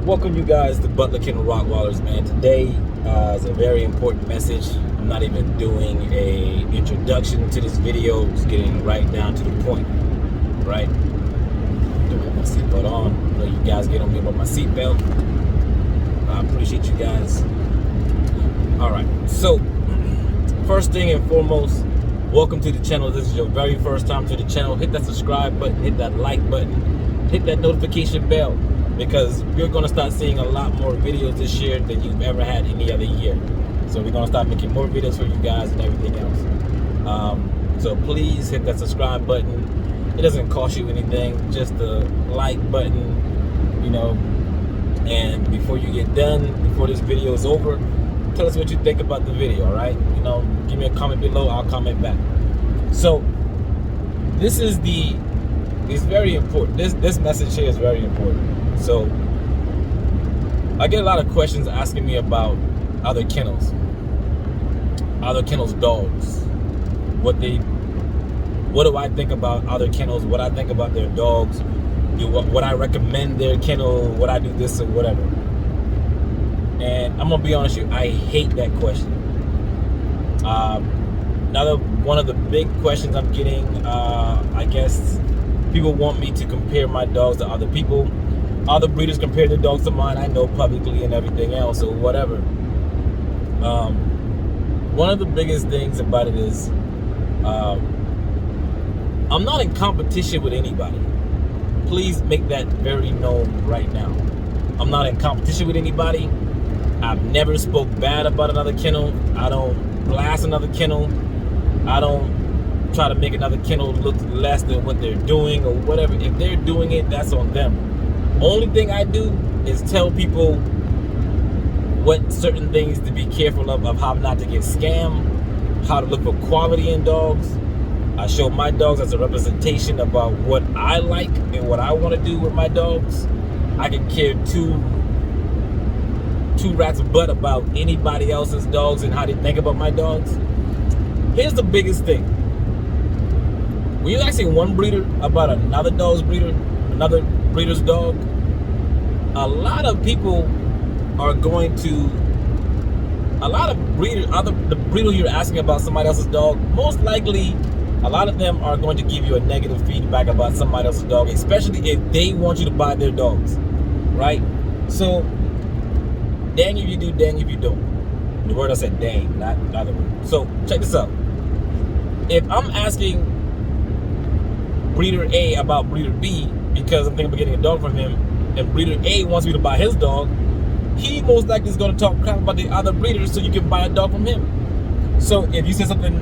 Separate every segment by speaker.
Speaker 1: Welcome you guys to Butler Kennel Rottweilers, man. Today is a very important message. I'm not even doing a introduction to this video. Just getting right down to the point, right? Don't have my seatbelt on. I know you guys get on me about my seatbelt. I appreciate you guys. All right, so first thing and foremost, welcome to the channel. This is your very first time to the channel. Hit that subscribe button, hit that like button, hit that notification bell, because you're going to start seeing a lot more videos this year than you've ever had any other year. So we're going to start making more videos for you guys and everything else. So please hit that subscribe button. It doesn't cost you anything, just the like button, you know. And before you get done, before this video is over, tell us what you think about the video, all right? You know, give me a comment below, I'll comment back. So this is it's very important. This message here is very important. So I get a lot of questions asking me about other kennels dogs. What do I think about other kennels? What I think about their dogs? What I recommend their kennel? What I do this or whatever. And I'm gonna be honest with you, I hate that question. Another one of the big questions I'm getting, I guess people want me to compare my dogs to other people. Other breeders compare their dogs to mine, I know, publicly and everything else or whatever. One of the biggest things about it is I'm not in competition with anybody. Please make that very known right now. I'm not in competition with anybody. I've never spoke bad about another kennel. I don't blast another kennel. I don't try to make another kennel look less than what they're doing or whatever. If they're doing it, that's on them. Only thing I do is tell people what certain things to be careful of how not to get scammed, how to look for quality in dogs. I show my dogs as a representation about what I like and what I want to do with my dogs. I can care two rats of butt about anybody else's dogs and how they think about my dogs. Here's the biggest thing. When you're asking one breeder about another breeder's dog, a lot of people are going to, the breeder you're asking about somebody else's dog, most likely a lot of them are going to give you a negative feedback about somebody else's dog, especially if they want you to buy their dogs, right? So, dang if you do, dang if you don't. The word I said, dang, not the other word. So, check this out. If I'm asking breeder A about breeder B because I'm thinking about getting a dog from him, and breeder A wants me to buy his dog, he most likely is going to talk crap about the other breeders so you can buy a dog from him. So if you say something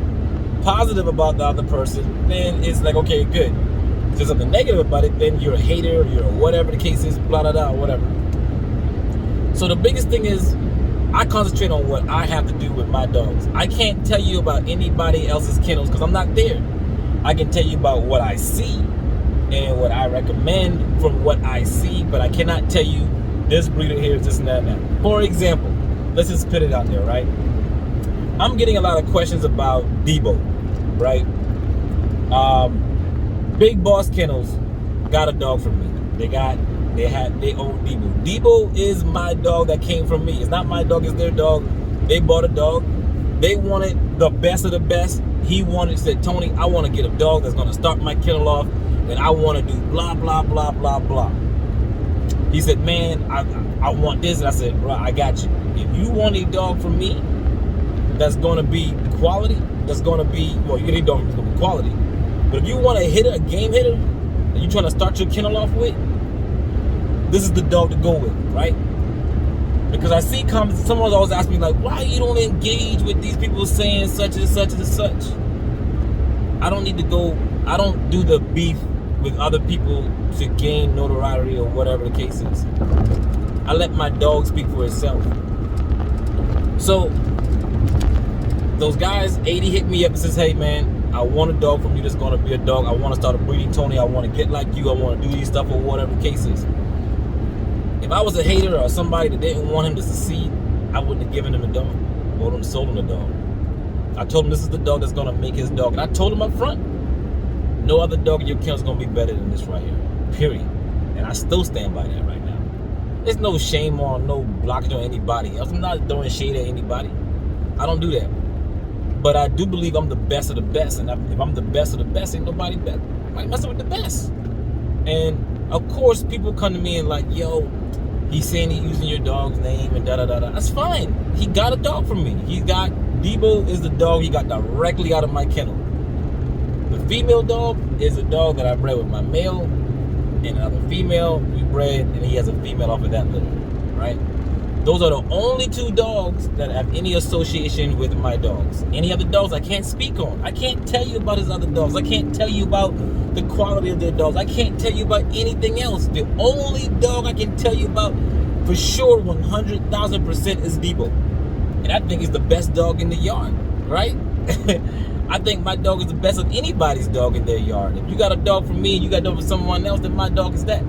Speaker 1: positive about the other person, then it's like, okay, good. If there's something negative about it, then you're a hater, you're whatever the case is, blah, blah, blah, whatever. So the biggest thing is, I concentrate on what I have to do with my dogs. I can't tell you about anybody else's kennels because I'm not there. I can tell you about what I see and what I recommend from what I see, but I cannot tell you this breeder here is this and that and that. For example, let's just put it out there, right? I'm getting a lot of questions about Debo, right? Big Boss Kennels got a dog from me. They own Debo. Debo is my dog that came from me. It's not my dog, it's their dog. They bought a dog. They wanted the best of the best. He said, Tony, I want to get a dog that's going to start my kennel off, and I want to do blah, blah, blah, blah, blah. He said, man, I want this. And I said, bro, I got you. If you want a dog from me that's going to be quality, that's going to be, well, you get a dog that's going to be quality. But if you want a hitter, a game hitter, and you're trying to start your kennel off with, this is the dog to go with, right? Because I see comments, someone's always asking me, like, why you don't engage with these people saying such and such and such? I don't do the beef with other people to gain notoriety or whatever the case is. I let my dog speak for itself. So, those guys, 80 hit me up and says, hey man, I want a dog from you that's gonna be a dog. I wanna start a breeding, Tony. I wanna get like you. I wanna do these stuff or whatever the case is. If I was a hater or somebody that didn't want him to succeed, I wouldn't have given him a dog. I would have sold him a dog. I told him this is the dog that's gonna make his dog. And I told him up front, no other dog in your kennel is gonna be better than this right here. Period. And I still stand by that right now. There's no shame on, no blockage on anybody else. I'm not throwing shade at anybody. I don't do that. But I do believe I'm the best of the best, and if I'm the best of the best, ain't nobody messing with the best. And of course, people come to me and like, yo, he's saying he's using your dog's name and da da da da. That's fine. He got a dog from me. Debo is the dog he got directly out of my kennel. The female dog is a dog that I bred with my male, and another female we bred, and he has a female off of that litter, right? Those are the only two dogs that have any association with my dogs. Any other dogs I can't speak on. I can't tell you about his other dogs. I can't tell you about the quality of their dogs. I can't tell you about anything else. The only dog I can tell you about for sure 100,000% is Debo. And I think he's the best dog in the yard, right? I think my dog is the best of anybody's dog in their yard. If you got a dog from me and you got a dog from someone else, then my dog is that.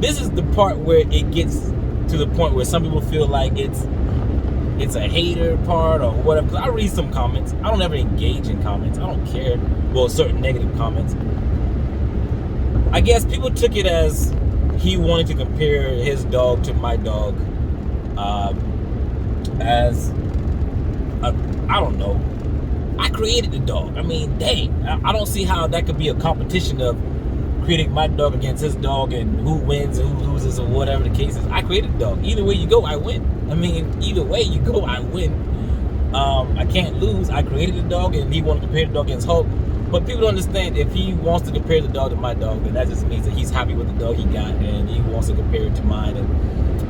Speaker 1: This is the part where it gets to the point where some people feel like it's a hater part or whatever. Because I read some comments. I don't ever engage in comments. I don't care. Well, certain negative comments. I guess people took it as he wanted to compare his dog to my dog. I don't know. I created the dog. I mean, dang. I don't see how that could be a competition of creating my dog against his dog and who wins and who loses or whatever the case is. I created the dog. Either way you go, I win. I mean, either way you go, I win. I can't lose. I created the dog and he wanted to compare the dog against Hulk. But people don't understand, if he wants to compare the dog to my dog, then that just means that he's happy with the dog he got and he wants to compare it to mine, and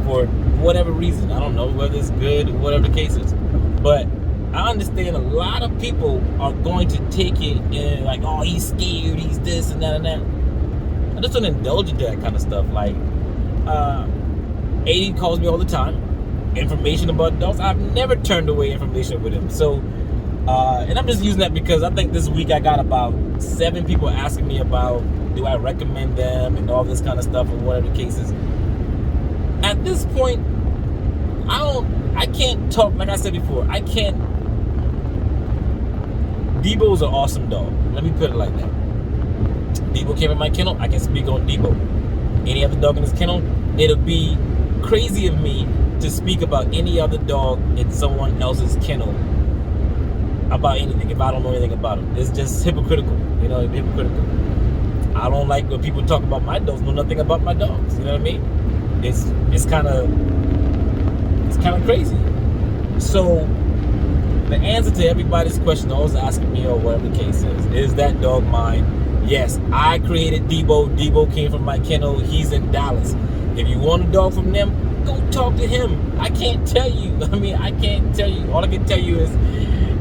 Speaker 1: for whatever reason. I don't know whether it's good or whatever the case is. But I understand a lot of people are going to take it and like, oh, he's scared, he's this and that and that. I just don't indulge into that kind of stuff. Like, AD calls me all the time. Information about dogs. I've never turned away information with him. So, and I'm just using that because I think this week I got about 7 people asking me about, do I recommend them and all this kind of stuff or whatever the case is. At this point, I can't talk, like I said before, Debo's an awesome dog. Let me put it like that. Debo came in my kennel, I can speak on Debo. Any other dog in this kennel, it'll be crazy of me to speak about any other dog in someone else's kennel about anything if I don't know anything about them. It's just hypocritical, hypocritical. I don't like when people talk about my dogs, know nothing about my dogs, you know what I mean? It's kind of crazy. So the answer to everybody's question, always asking me or whatever the case is that dog mine? Yes, I created Debo. Debo came from my kennel. He's in Dallas. If you want a dog from them, go talk to him. I can't tell you. I can't tell you. All I can tell you is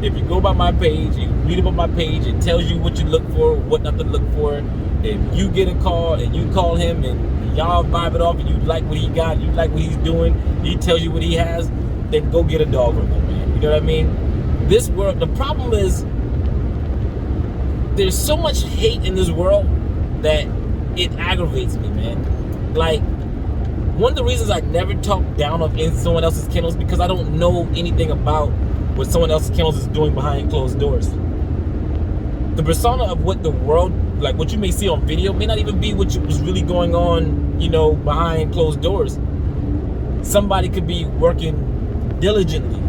Speaker 1: if you go by my page, you read about my page, it tells you what you look for, what not to look for. If you get a call and you call him and y'all vibe it off and you like what he got, you like what he's doing, he tells you what he has, then go get a dog from him, man. You know what I mean? This world, the problem is there's so much hate in this world that it aggravates me, man. Like, one of the reasons I never talk down on someone else's kennels is because I don't know anything about what someone else's kennels is doing behind closed doors. The persona of what the world, like what you may see on video, may not even be what was really going on, behind closed doors. Somebody could be working diligently.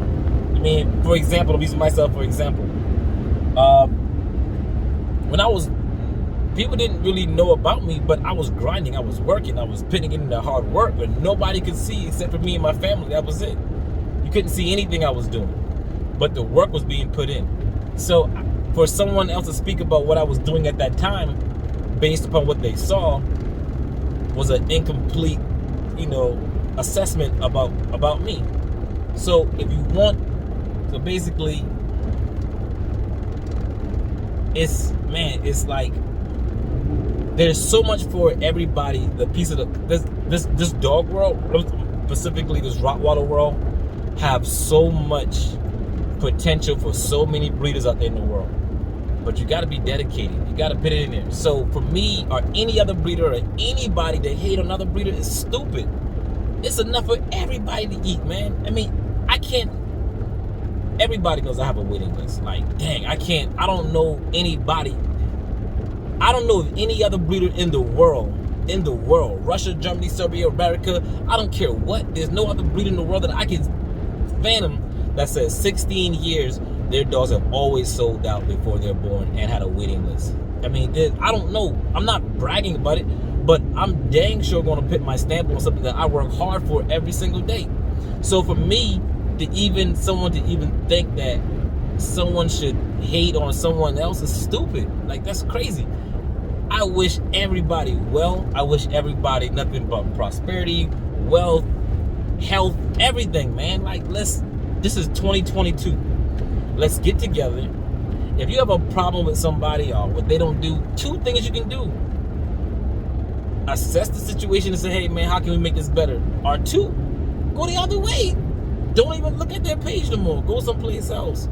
Speaker 1: For example, I'm using myself for example. People didn't really know about me, but I was grinding, I was working, I was putting in the hard work, but nobody could see except for me and my family. That was it. You couldn't see anything I was doing, but the work was being put in. So for someone else to speak about what I was doing at that time, based upon what they saw, was an incomplete, assessment about me. So basically, it's like there's so much for everybody. The piece of this dog world, specifically this Rottweiler world, have so much potential for so many breeders out there in the world. But you got to be dedicated. You got to put it in there. So for me or any other breeder or anybody that hate another breeder is stupid. It's enough for everybody to eat, man. I can't. Everybody knows I have a waiting list. Like, dang, I don't know anybody. I don't know of any other breeder in the world in the world. Russia, Germany, Serbia, America, I don't care what. There's no other breed in the world that I can fathom that says 16 years their dogs have always sold out before they're born and had a waiting list. I mean, I don't know. I'm not bragging about it, but I'm dang sure going to put my stamp on something that I work hard for every single day. So for me, someone to even think that someone should hate on someone else is stupid. Like, that's crazy. I wish everybody well. I wish everybody nothing but prosperity, wealth, health, everything, man. Like, this is 2022. Let's get together. If you have a problem with somebody or what they don't do, two things you can do. Assess the situation and say, hey, man, how can we make this better? Or two, go the other way. Don't even look at their page no more. Go someplace else.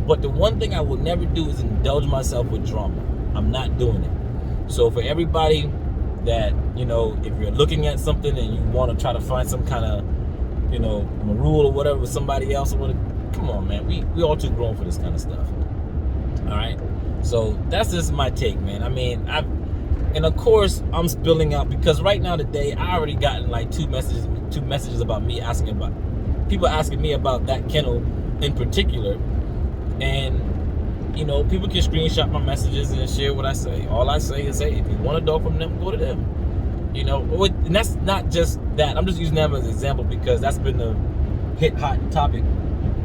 Speaker 1: But the one thing I will never do is indulge myself with drama. I'm not doing it. So for everybody that, you know, if you're looking at something and you want to try to find some kind of, you know, rule or whatever with somebody else, or whatever, come on, man. We all too grown for this kind of stuff. All right. So that's just my take, man. I mean, and of course I'm spilling out because right now today I already gotten like two messages about me people asking me about that kennel in particular. And, you know, people can screenshot my messages and share what I say. All I say is, hey, if you want a dog from them, go to them. You know, and that's not just that. I'm just using them as an example because that's been the hot topic.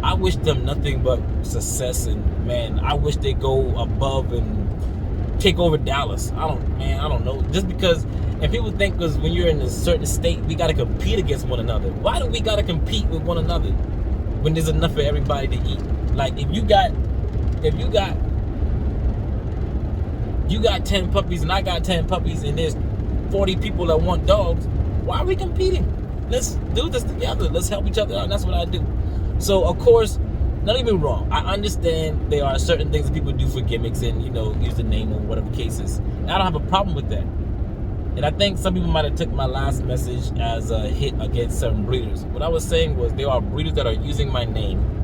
Speaker 1: I wish them nothing but success, and man, I wish they go above and take over Dallas. I don't know. Just because, and people think because when you're in a certain state, we got to compete against one another. Why do we got to compete with one another when there's enough for everybody to eat? Like, if you got 10 puppies and I got 10 puppies and there's 40 people that want dogs, why are we competing? Let's do this together. Let's help each other out. And that's what I do. So, of course, don't get me wrong. I understand there are certain things that people do for gimmicks and, you know, use the name or whatever cases. And I don't have a problem with that. And I think some people might have took my last message as a hit against certain breeders. What I was saying was there are breeders that are using my name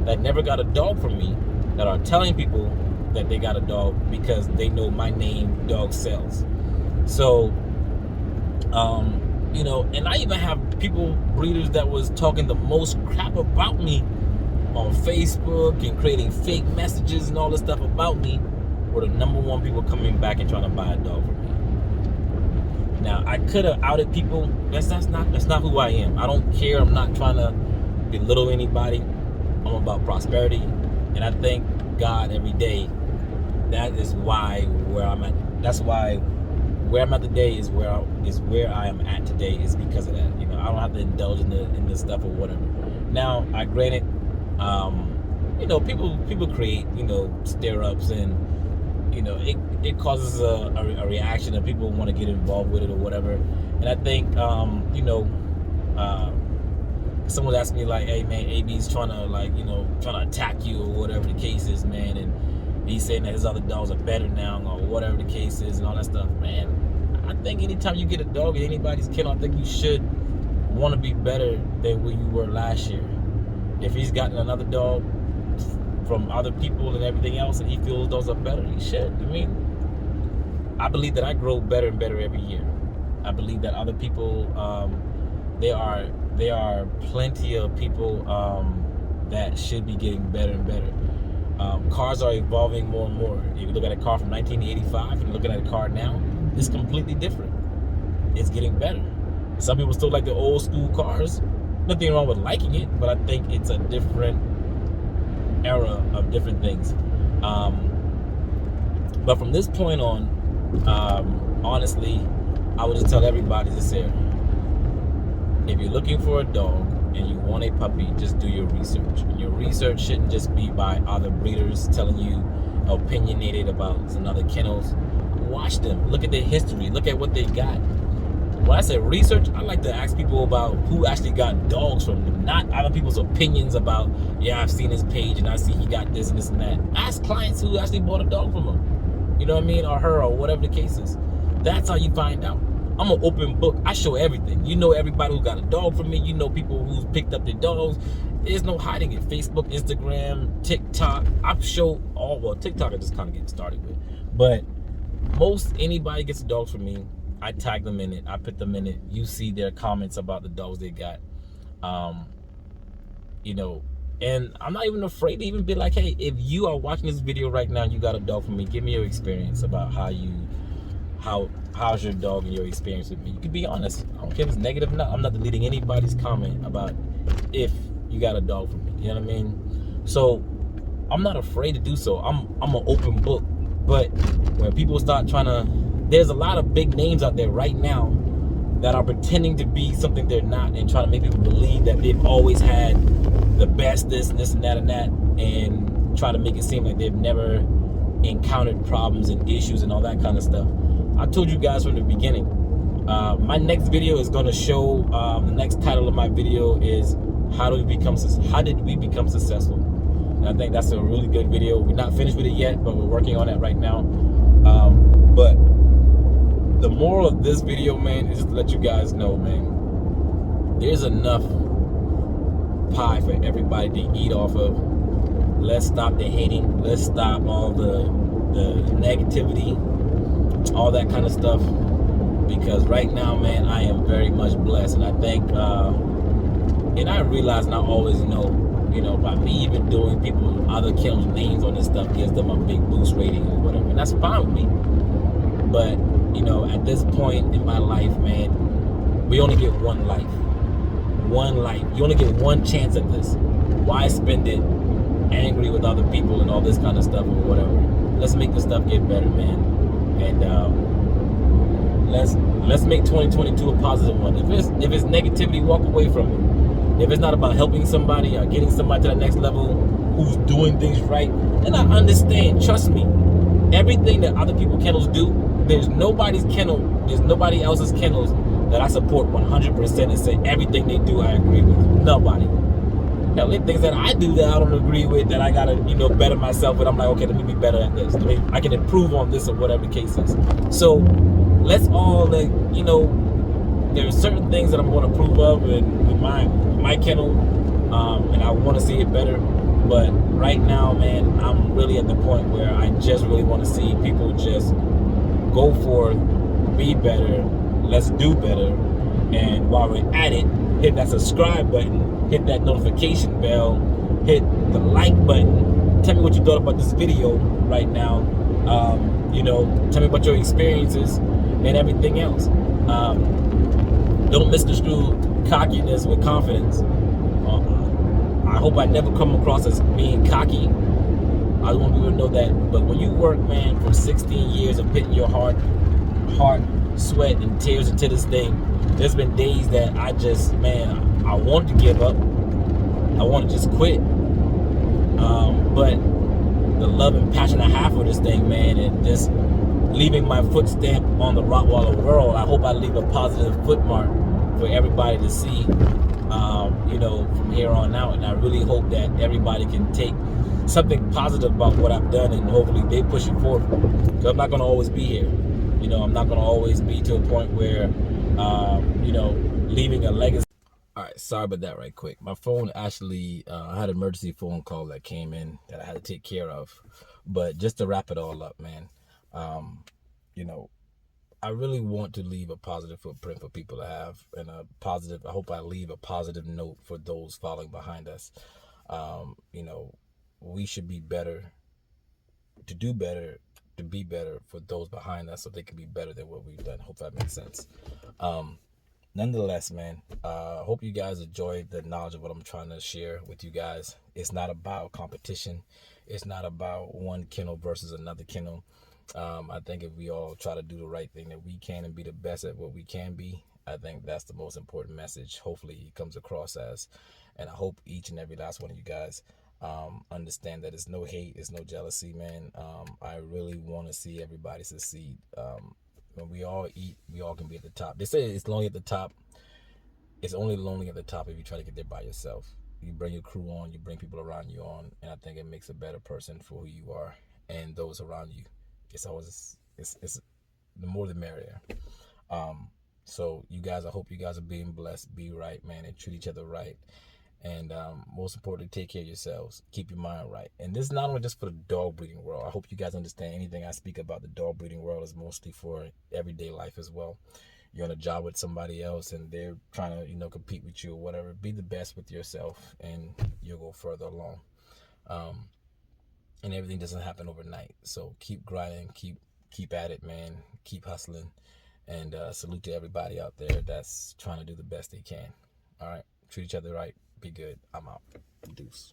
Speaker 1: that never got a dog from me that are telling people that they got a dog because they know my name, dog sells. So, you know, and I even have breeders that was talking the most crap about me on Facebook and creating fake messages and all this stuff about me were the number one people coming back and trying to buy a dog from me. Now, I could have outed people. That's not who I am. I don't care. I'm not trying to belittle anybody. I'm about prosperity, and I thank God every day. That is why where I'm at. That's why where I'm at today is where I am at today is because of that. You know, I don't have to indulge in this stuff or whatever. Now, I granted, you know, people create, you know, stir ups and, you know, it causes a reaction and people want to get involved with it or whatever. And I think, you know, someone asked me like, hey man, AB's trying to attack you or whatever the case is, man, and he's saying that his other dogs are better now or whatever the case is and all that stuff. Man, I think anytime you get a dog in anybody's kennel, I think you should want to be better than where you were last year. If he's gotten another dog from other people and everything else and he feels those are better, he should. I mean, I believe that I grow better and better every year. I believe that other people, there are plenty of people that should be getting better and better. Cars are evolving more and more. If you look at a car from 1985 and looking at a car now, it's completely different. It's getting better. Some people still like the old school cars. Nothing wrong with liking it, but I think it's a different era of different things. But from this point on, honestly, I would just tell everybody this here. If you're looking for a dog and you want a puppy, just do your research. And your research shouldn't just be by other breeders telling you opinionated about another kennels. Watch them. Look at their history. Look at what they got. When I say research, I like to ask people about who actually got dogs from them, not other people's opinions about, yeah, I've seen his page and I see he got this and this and that. Ask clients who actually bought a dog from him. You know what I mean? Or her, or whatever the case is. That's how you find out. I'm an open book. I show everything. You know everybody who got a dog from me. You know people who's picked up their dogs. There's no hiding it. Facebook, Instagram, TikTok. I show all, well, TikTok I just kind of getting started with. But most anybody gets a dog from me, I tag them in it. I put them in it. You see their comments about the dogs they got. Um, you know, and I'm not even afraid to even be like, hey, if you are watching this video right now and you got a dog from me, give me your experience about how's your dog and your experience with me. You can be honest. I don't care if it's negative or not. I'm not deleting anybody's comment about if you got a dog from me. You know what I mean? So I'm not afraid to do so. I'm an open book. But when people start trying to, there's a lot of big names out there right now that are pretending to be something they're not and trying to make people believe that they've always had the best this and that and try to make it seem like they've never encountered problems and issues and all that kind of stuff. I told you guys from the beginning, my next video is going to show, the next title of my video is how did we become successful? And I think that's a really good video. We're not finished with it yet, but we're working on it right now. But the moral of this video, man, is to let you guys know, man, there's enough pie for everybody to eat off of. Let's stop the hating. Let's stop all the negativity, all that kind of stuff. Because right now, man, I am very much blessed. And I think, and I realize and I always know, you know, by me even doing other kennels' names on this stuff gives them a big boost rating or whatever. And that's fine with me. But, you know, at this point in my life, man, we only get one life. One life. You only get one chance at this. Why spend it angry with other people and all this kind of stuff or whatever? Let's make this stuff get better, man. And let's make 2022 a positive one. If it's negativity, walk away from it. If it's not about helping somebody or getting somebody to the next level who's doing things right, then I understand. Trust me. Everything that other people kennels do, there's nobody else's kennels that I support 100% and say everything they do I agree with. Nobody. Now, there are things that I do that I don't agree with, that I gotta, you know, better myself with. I'm like, okay, let me be better at this. I can improve on this or whatever the case is. So let's all, like, you know, there's certain things that I'm going to approve of with my kennel, and I want to see it better. But right now, man, I'm really at the point where I just really want to see people just go forth, be better, let's do better. And while we're at it, hit that subscribe button, hit that notification bell, hit the like button. Tell me what you thought about this video right now. You know, tell me about your experiences and everything else. Don't misconstrue cockiness with confidence. I hope I never come across as being cocky. I want people to know that. But when you work, man, for 16 years of putting your heart, sweat, and tears into this thing, there's been days that I just, man, I wanted to give up. I want to just quit. But the love and passion I have for this thing, man, and just leaving my footstep on the Rottweiler world, I hope I leave a positive footmark for everybody to see, you know, from here on out. And I really hope that everybody can take something positive about what I've done, and hopefully they push it forward. Because I'm not going to always be here. You know, I'm not going to always be to a point where, you know, leaving a legacy. All right, sorry about that right quick. My phone actually, I had an emergency phone call that came in that I had to take care of. But just to wrap it all up, man, you know, I really want to leave a positive footprint for people to have, and I hope I leave a positive note for those following behind us. You know, we should be better, to do better, to be better for those behind us so they can be better than what we've done. Hope that makes sense. Nonetheless, man, hope you guys enjoyed the knowledge of what I'm trying to share with you guys. It's not about competition. It's not about one kennel versus another kennel. I think if we all try to do the right thing that we can and be the best at what we can be, I think that's the most important message. Hopefully it comes across as, and I hope each and every last one of you guys understand that it's no hate, it's no jealousy, man. I really want to see everybody succeed. When we all eat, we all can be at the top. They say it's lonely at the top. It's only lonely at the top if you try to get there by yourself. You bring your crew on, you bring people around you on, and I think it makes a better person for who you are and those around you. It's the more the merrier. So you guys, I hope you guys are being blessed. Be right, man, and treat each other right. And most importantly, take care of yourselves. Keep your mind right. And this is not only just for the dog breeding world. I hope you guys understand anything I speak about the dog breeding world is mostly for everyday life as well. You're on a job with somebody else and they're trying to, compete with you or whatever. Be the best with yourself and you'll go further along. And everything doesn't happen overnight. So keep grinding, keep at it, man. Keep hustling. And salute to everybody out there that's trying to do the best they can. All right. Treat each other right. Be good. I'm out. Deuce.